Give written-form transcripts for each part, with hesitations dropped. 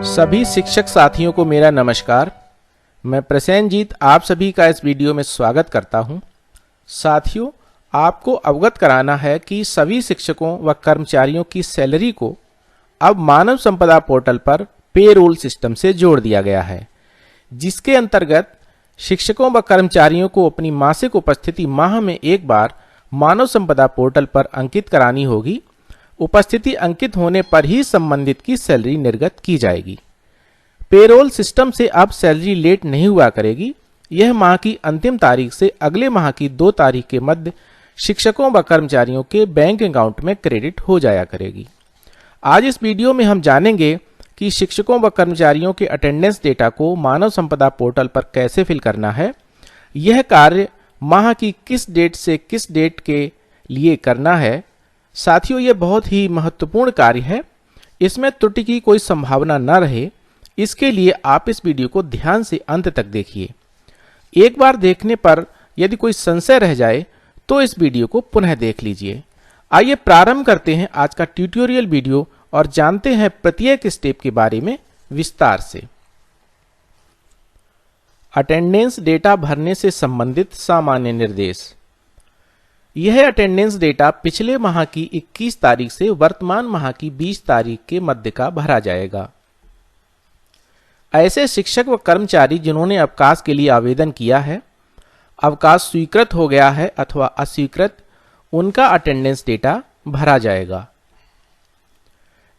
सभी शिक्षक साथियों को मेरा नमस्कार। मैं प्रसेनजीत आप सभी का इस वीडियो में स्वागत करता हूं। साथियों, आपको अवगत कराना है कि सभी शिक्षकों व कर्मचारियों की सैलरी को अब मानव संपदा पोर्टल पर पेरोल सिस्टम से जोड़ दिया गया है, जिसके अंतर्गत शिक्षकों व कर्मचारियों को अपनी मासिक उपस्थिति माह में एक बार मानव संपदा पोर्टल पर अंकित करानी होगी। उपस्थिति अंकित होने पर ही संबंधित की सैलरी निर्गत की जाएगी। पेरोल सिस्टम से अब सैलरी लेट नहीं हुआ करेगी। यह माह की अंतिम तारीख से अगले माह की 2 तारीख के मध्य शिक्षकों व कर्मचारियों के बैंक अकाउंट में क्रेडिट हो जाया करेगी। आज इस वीडियो में हम जानेंगे कि शिक्षकों व कर्मचारियों के अटेंडेंस डेटा को मानव संपदा पोर्टल पर कैसे फिल करना है। यह कार्य माह की किस डेट से किस डेट के लिए करना है। साथियों, यह बहुत ही महत्वपूर्ण कार्य है। इसमें त्रुटि की कोई संभावना न रहे, इसके लिए आप इस वीडियो को ध्यान से अंत तक देखिए। एक बार देखने पर यदि कोई संशय रह जाए तो इस वीडियो को पुनः देख लीजिए। आइए प्रारंभ करते हैं आज का ट्यूटोरियल वीडियो और जानते हैं प्रत्येक स्टेप के बारे में विस्तार से। अटेंडेंस डेटा भरने से संबंधित सामान्य निर्देश। यह अटेंडेंस डेटा पिछले माह की 21 तारीख से वर्तमान माह की 20 तारीख के मध्य का भरा जाएगा। ऐसे शिक्षक व कर्मचारी जिन्होंने अवकाश के लिए आवेदन किया है, अवकाश स्वीकृत हो गया है अथवा अस्वीकृत, उनका अटेंडेंस डेटा भरा जाएगा।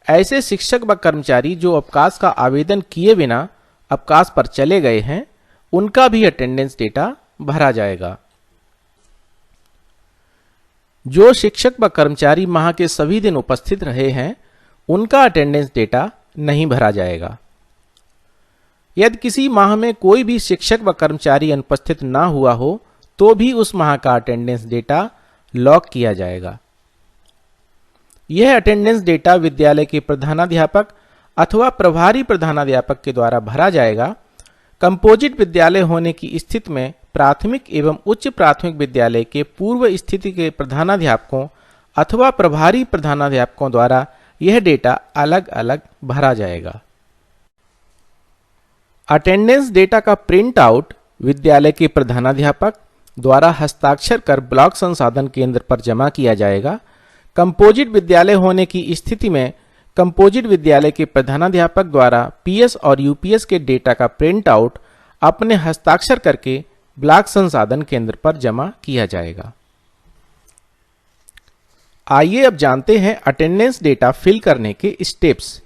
ऐसे शिक्षक व कर्मचारी जो अवकाश का आवेदन किए बिना अवकाश पर चले गए हैं, उनका भी अटेंडेंस डेटा भरा जाएगा। जो शिक्षक व कर्मचारी माह के सभी दिन उपस्थित रहे हैं, उनका अटेंडेंस डेटा नहीं भरा जाएगा। यदि किसी माह में कोई भी शिक्षक व कर्मचारी अनुपस्थित ना हुआ हो तो भी उस माह का अटेंडेंस डेटा लॉक किया जाएगा। यह अटेंडेंस डेटा विद्यालय के प्रधानाध्यापक अथवा प्रभारी प्रधानाध्यापक के द्वारा भरा जाएगा। कंपोजिट विद्यालय होने की स्थिति में प्राथमिक एवं उच्च प्राथमिक विद्यालय के पूर्व स्थिति के प्रधानाध्यापकों अथवा प्रभारी प्रधानाध्यापकों द्वारा यह डेटा अलग अलग भरा जाएगा। अटेंडेंस डेटा का प्रिंट आउट विद्यालय के प्रधानाध्यापक द्वारा हस्ताक्षर कर ब्लॉक संसाधन केंद्र पर जमा किया जाएगा। कंपोजिट विद्यालय होने की स्थिति में कंपोजिट विद्यालय के प्रधानाध्यापक द्वारा पीएस और यूपीएस के डेटा का प्रिंट आउट अपने हस्ताक्षर करके ब्लॉक संसाधन केंद्र पर जमा किया जाएगा। आइए अब जानते हैं अटेंडेंस डेटा फिल करने के स्टेप्स।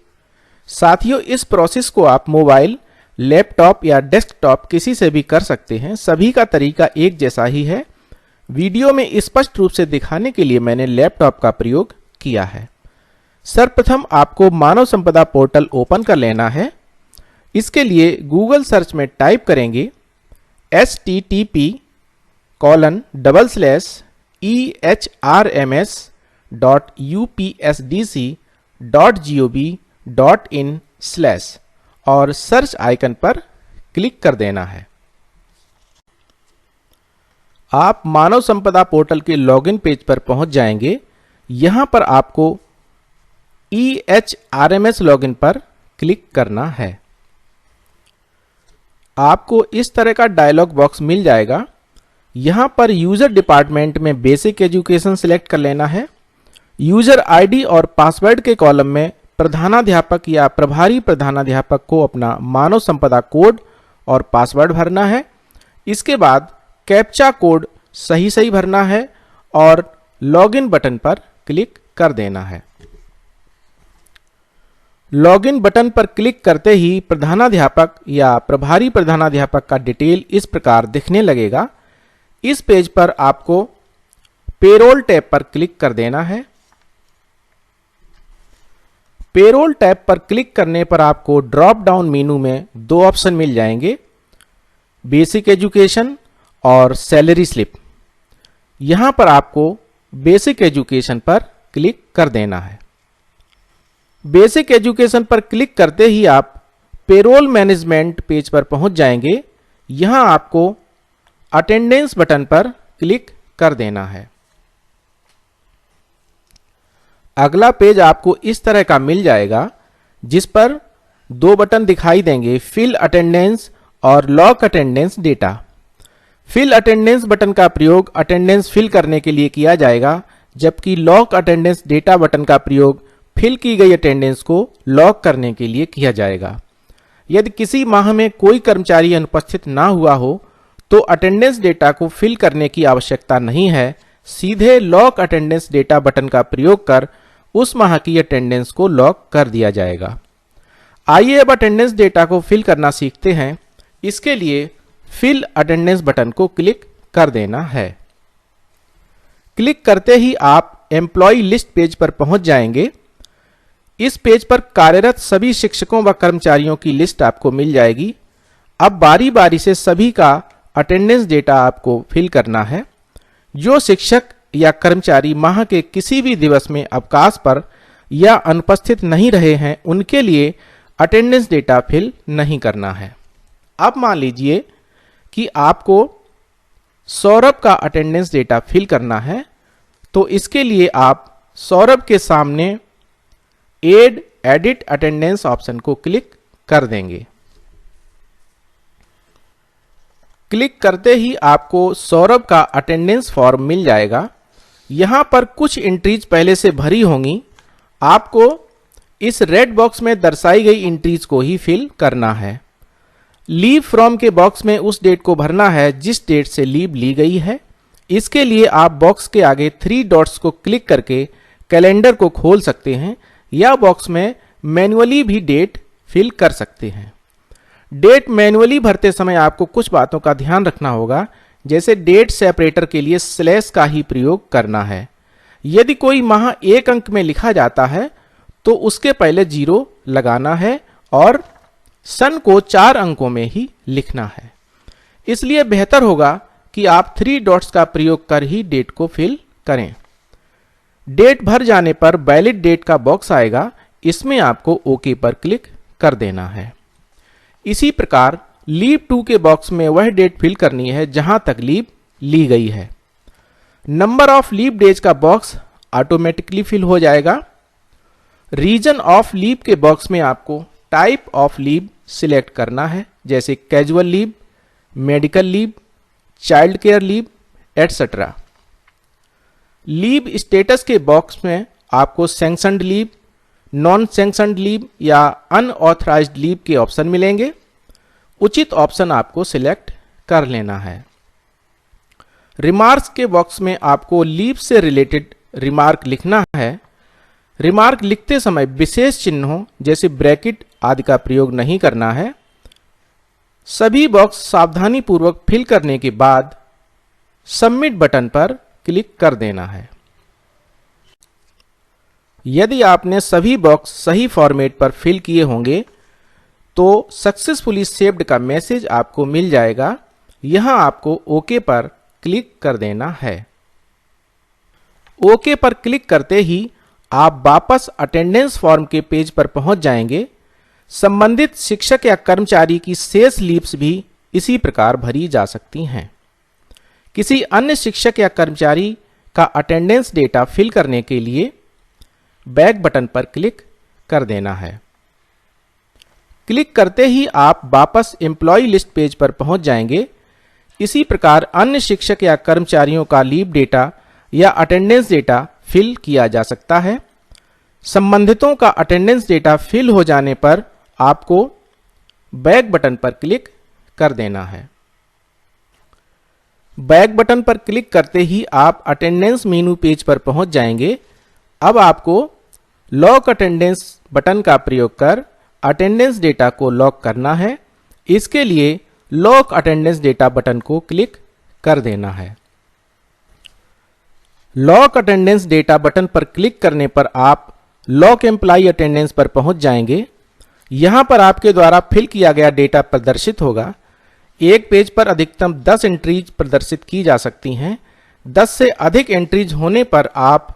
साथियों, इस प्रोसेस को आप मोबाइल, लैपटॉप या डेस्कटॉप किसी से भी कर सकते हैं। सभी का तरीका एक जैसा ही है। वीडियो में स्पष्ट रूप से दिखाने के लिए मैंने लैपटॉप का प्रयोग किया है। सर्वप्रथम आपको मानव संपदा पोर्टल ओपन कर लेना है। इसके लिए गूगल सर्च में टाइप करेंगे http://ehrms.upsdc.gov.in/ और सर्च आइकन पर क्लिक कर देना है। आप मानव संपदा पोर्टल के लॉगिन पेज पर पहुंच जाएंगे। यहां पर आपको EHRMS लॉगिन पर क्लिक करना है। आपको इस तरह का डायलॉग बॉक्स मिल जाएगा। यहां पर यूजर डिपार्टमेंट में बेसिक एजुकेशन सिलेक्ट कर लेना है। यूजर आईडी और पासवर्ड के कॉलम में प्रधानाध्यापक या प्रभारी प्रधानाध्यापक को अपना मानव संपदा कोड और पासवर्ड भरना है। इसके बाद कैप्चा कोड सही भरना है और लॉगिन बटन पर क्लिक कर देना है। लॉगिन बटन पर क्लिक करते ही प्रधानाध्यापक या प्रभारी प्रधानाध्यापक का डिटेल इस प्रकार दिखने लगेगा। इस पेज पर आपको पेरोल टैब पर क्लिक कर देना है। पेरोल टैब पर क्लिक करने पर आपको ड्रॉप डाउन मेनू में 2 ऑप्शन मिल जाएंगे, बेसिक एजुकेशन और सैलरी स्लिप। यहां पर आपको बेसिक एजुकेशन पर क्लिक कर देना है। बेसिक एजुकेशन पर क्लिक करते ही आप पेरोल मैनेजमेंट पेज पर पहुंच जाएंगे। यहां आपको अटेंडेंस बटन पर क्लिक कर देना है। अगला पेज आपको इस तरह का मिल जाएगा, जिस पर दो बटन दिखाई देंगे, फिल अटेंडेंस और lock attendance data. Fill attendance button का प्रयोग अटेंडेंस फिल करने के लिए किया जाएगा, जबकि लॉक अटेंडेंस डेटा बटन का प्रयोग फिल की गई अटेंडेंस को लॉक करने के लिए किया जाएगा। यदि किसी माह में कोई कर्मचारी अनुपस्थित ना हुआ हो तो अटेंडेंस डेटा को फिल करने की आवश्यकता नहीं है, सीधे लॉक अटेंडेंस डेटा बटन का प्रयोग कर उस माह की अटेंडेंस को लॉक कर दिया जाएगा। आइए अब अटेंडेंस डेटा को फिल करना सीखते हैं। इसके लिए फिल अटेंडेंस बटन को क्लिक कर देना है। क्लिक करते ही आप एम्प्लॉय लिस्ट पेज पर पहुंच जाएंगे। इस पेज पर कार्यरत सभी शिक्षकों व कर्मचारियों की लिस्ट आपको मिल जाएगी। अब बारी बारी से सभी का अटेंडेंस डेटा आपको फिल करना है। जो शिक्षक या कर्मचारी माह के किसी भी दिवस में अवकाश पर या अनुपस्थित नहीं रहे हैं, उनके लिए अटेंडेंस डेटा फिल नहीं करना है। अब मान लीजिए कि आपको सौरभ का अटेंडेंस डेटा फिल करना है, तो इसके लिए आप सौरभ के सामने एड एडिट अटेंडेंस ऑप्शन को क्लिक कर देंगे। क्लिक करते ही आपको सौरभ का अटेंडेंस फॉर्म मिल जाएगा। यहां पर कुछ एंट्रीज पहले से भरी होंगी। आपको इस रेड बॉक्स में दर्शाई गई एंट्रीज को ही फिल करना है। लीव फ्रॉम के बॉक्स में उस डेट को भरना है जिस डेट से लीव ली गई है। इसके लिए आप बॉक्स के आगे 3 डॉट्स को क्लिक करके कैलेंडर को खोल सकते हैं या बॉक्स में मैन्युअली भी डेट फिल कर सकते हैं। डेट मैन्युअली भरते समय आपको कुछ बातों का ध्यान रखना होगा, जैसे डेट सेपरेटर के लिए स्लैश का ही प्रयोग करना है। यदि कोई माह 1 अंक में लिखा जाता है तो उसके पहले 0 लगाना है और सन को 4 अंकों में ही लिखना है। इसलिए बेहतर होगा कि आप 3 डॉट्स का प्रयोग कर ही डेट को फिल करें। डेट भर जाने पर वैलिड डेट का बॉक्स आएगा, इसमें आपको ओके पर क्लिक कर देना है। इसी प्रकार लीव टू के बॉक्स में वह डेट फिल करनी है जहां तक लीव ली गई है। नंबर ऑफ लीव डेज का बॉक्स ऑटोमेटिकली फिल हो जाएगा। रीजन ऑफ लीव के बॉक्स में आपको टाइप ऑफ लीव सिलेक्ट करना है, जैसे casual leave, medical leave, child care leave etcetera. Leave status के बॉक्स में आपको sanctioned leave, non sanctioned leave या अनऑथराइज्ड लीव के ऑप्शन मिलेंगे। उचित ऑप्शन आपको सिलेक्ट कर लेना है। रिमार्क्स के बॉक्स में आपको लीव से रिलेटेड रिमार्क लिखना है। रिमार्क लिखते समय विशेष चिन्हों जैसे ब्रैकेट आदि का प्रयोग नहीं करना है। सभी बॉक्स सावधानी पूर्वक फिल करने के बाद सबमिट बटन पर क्लिक कर देना है। यदि आपने सभी बॉक्स सही फॉर्मेट पर फिल किए होंगे तो सक्सेसफुली सेव्ड का मैसेज आपको मिल जाएगा। यहां आपको ओके पर क्लिक कर देना है। ओके पर क्लिक करते ही आप वापस अटेंडेंस फॉर्म के पेज पर पहुंच जाएंगे। संबंधित शिक्षक या कर्मचारी की शेष लीव्स भी इसी प्रकार भरी जा सकती हैं। किसी अन्य शिक्षक या कर्मचारी का अटेंडेंस डेटा फिल करने के लिए बैक बटन पर क्लिक कर देना है। क्लिक करते ही आप वापस एम्प्लॉय लिस्ट पेज पर पहुंच जाएंगे। इसी प्रकार अन्य शिक्षक या कर्मचारियों का लीव डेटा या अटेंडेंस डेटा फिल किया जा सकता है। संबंधितों का अटेंडेंस डेटा फिल हो जाने पर आपको बैक बटन पर क्लिक कर देना है। बैक बटन पर क्लिक करते ही आप अटेंडेंस मेनू पेज पर पहुंच जाएंगे। अब आपको लॉक अटेंडेंस बटन का प्रयोग कर अटेंडेंस डेटा को लॉक करना है। इसके लिए लॉक अटेंडेंस डेटा बटन को क्लिक कर देना है। लॉक अटेंडेंस डेटा बटन पर क्लिक करने पर आप लॉक एम्प्लॉय अटेंडेंस पर पहुंच जाएंगे। यहां पर आपके द्वारा फिल किया गया डेटा प्रदर्शित होगा। एक पेज पर अधिकतम 10 एंट्रीज प्रदर्शित की जा सकती हैं। 10 से अधिक एंट्रीज होने पर आप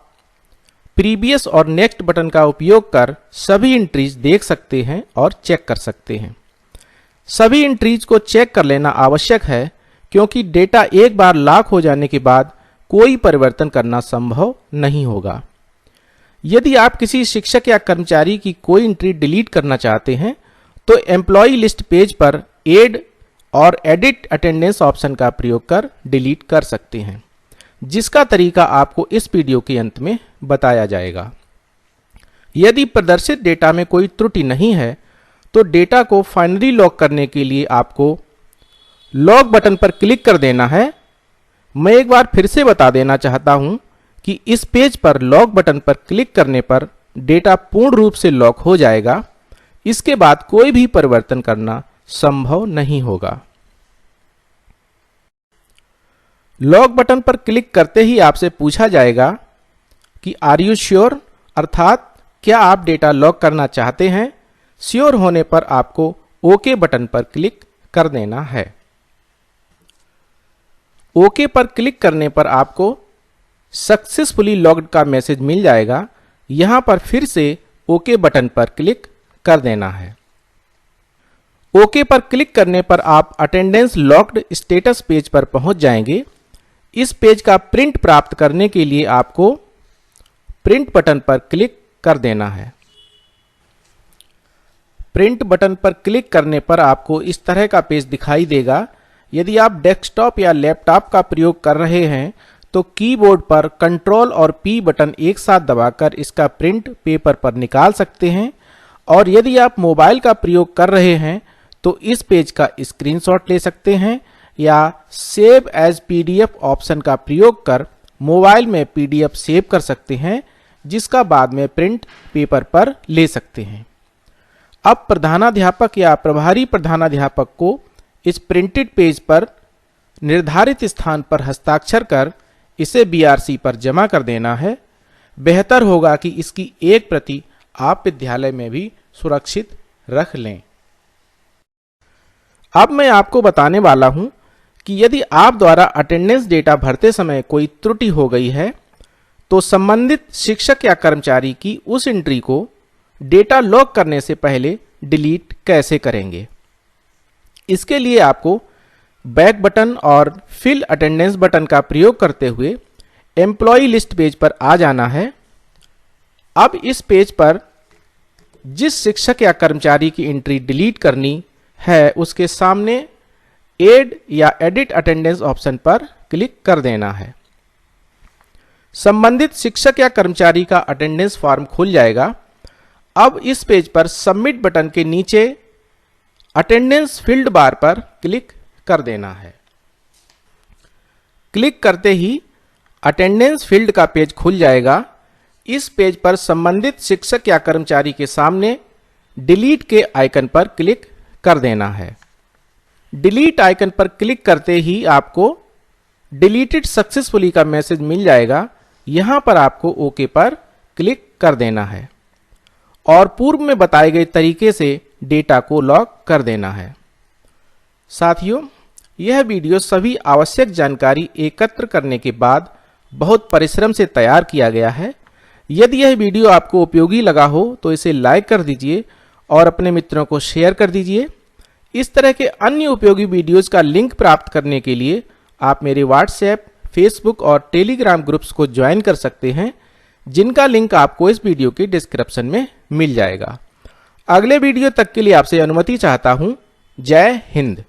प्रीवियस और नेक्स्ट बटन का उपयोग कर सभी एंट्रीज देख सकते हैं और चेक कर सकते हैं। सभी एंट्रीज को चेक कर लेना आवश्यक है, क्योंकि डेटा एक बार लॉक हो जाने के बाद कोई परिवर्तन करना संभव नहीं होगा। यदि आप किसी शिक्षक या कर्मचारी की कोई एंट्री डिलीट करना चाहते हैं तो एम्प्लॉय लिस्ट पेज पर ऐड और एडिट अटेंडेंस ऑप्शन का प्रयोग कर डिलीट कर सकते हैं, जिसका तरीका आपको इस वीडियो के अंत में बताया जाएगा। यदि प्रदर्शित डेटा में कोई त्रुटि नहीं है तो डेटा को फाइनली लॉग करने के लिए आपको लॉग बटन पर क्लिक कर देना है। मैं एक बार फिर से बता देना चाहता हूं कि इस पेज पर लॉग बटन पर क्लिक करने पर डेटा पूर्ण रूप से लॉक हो जाएगा। इसके बाद कोई भी परिवर्तन करना संभव नहीं होगा। लॉग बटन पर क्लिक करते ही आपसे पूछा जाएगा कि आर यू श्योर, अर्थात क्या आप डेटा लॉक करना चाहते हैं। श्योर होने पर आपको ओके बटन पर क्लिक कर देना है। ओके पर क्लिक करने पर आपको सक्सेसफुली लॉग्ड का मैसेज मिल जाएगा। यहां पर फिर से ओके बटन पर क्लिक कर देना है। ओके पर क्लिक करने पर आप अटेंडेंस लॉक्ड स्टेटस पेज पर पहुंच जाएंगे। इस पेज का प्रिंट प्राप्त करने के लिए आपको प्रिंट बटन पर क्लिक कर देना है। प्रिंट बटन पर क्लिक करने पर आपको इस तरह का पेज दिखाई देगा। यदि आप डेस्कटॉप या लैपटॉप का प्रयोग कर रहे हैं तो कीबोर्ड पर कंट्रोल और पी बटन एक साथ दबाकर इसका प्रिंट पेपर पर निकाल सकते हैं, और यदि आप मोबाइल का प्रयोग कर रहे हैं तो इस पेज का स्क्रीनशॉट ले सकते हैं या सेव एज पीडीएफ ऑप्शन का प्रयोग कर मोबाइल में पीडीएफ सेव कर सकते हैं, जिसका बाद में प्रिंट पेपर पर ले सकते हैं। अब प्रधानाध्यापक या प्रभारी प्रधानाध्यापक को इस प्रिंटेड पेज पर निर्धारित स्थान पर हस्ताक्षर कर इसे बीआरसी पर जमा कर देना है। बेहतर होगा कि इसकी एक प्रति आप विद्यालय में भी सुरक्षित रख लें। अब मैं आपको बताने वाला हूं कि यदि आप द्वारा अटेंडेंस डेटा भरते समय कोई त्रुटि हो गई है तो संबंधित शिक्षक या कर्मचारी की उस एंट्री को डेटा लॉक करने से पहले डिलीट कैसे करेंगे। इसके लिए आपको बैक बटन और फिल अटेंडेंस बटन का प्रयोग करते हुए एम्प्लॉय लिस्ट पेज पर आ जाना है। अब इस पेज पर जिस शिक्षक या कर्मचारी की एंट्री डिलीट करनी है उसके सामने ऐड या एडिट अटेंडेंस ऑप्शन पर क्लिक कर देना है। संबंधित शिक्षक या कर्मचारी का अटेंडेंस फॉर्म खुल जाएगा। अब इस पेज पर सबमिट बटन के नीचे अटेंडेंस फील्ड बार पर क्लिक कर देना है। क्लिक करते ही अटेंडेंस फील्ड का पेज खुल जाएगा। इस पेज पर संबंधित शिक्षक या कर्मचारी के सामने डिलीट के आइकन पर क्लिक कर देना है। डिलीट आइकन पर क्लिक करते ही आपको डिलीटेड सक्सेसफुली का मैसेज मिल जाएगा। यहां पर आपको ओके पर क्लिक कर देना है और पूर्व में बताए गए तरीके से डेटा को लॉक कर देना है। साथियों, यह वीडियो सभी आवश्यक जानकारी एकत्र करने के बाद बहुत परिश्रम से तैयार किया गया है। यदि यह वीडियो आपको उपयोगी लगा हो तो इसे लाइक कर दीजिए और अपने मित्रों को शेयर कर दीजिए। इस तरह के अन्य उपयोगी वीडियोस का लिंक प्राप्त करने के लिए आप मेरे व्हाट्सएप, फेसबुक और टेलीग्राम ग्रुप्स को ज्वाइन कर सकते हैं, जिनका लिंक आपको इस वीडियो के डिस्क्रिप्शन में मिल जाएगा। अगले वीडियो तक के लिए आपसे अनुमति चाहता हूं। जय हिंद।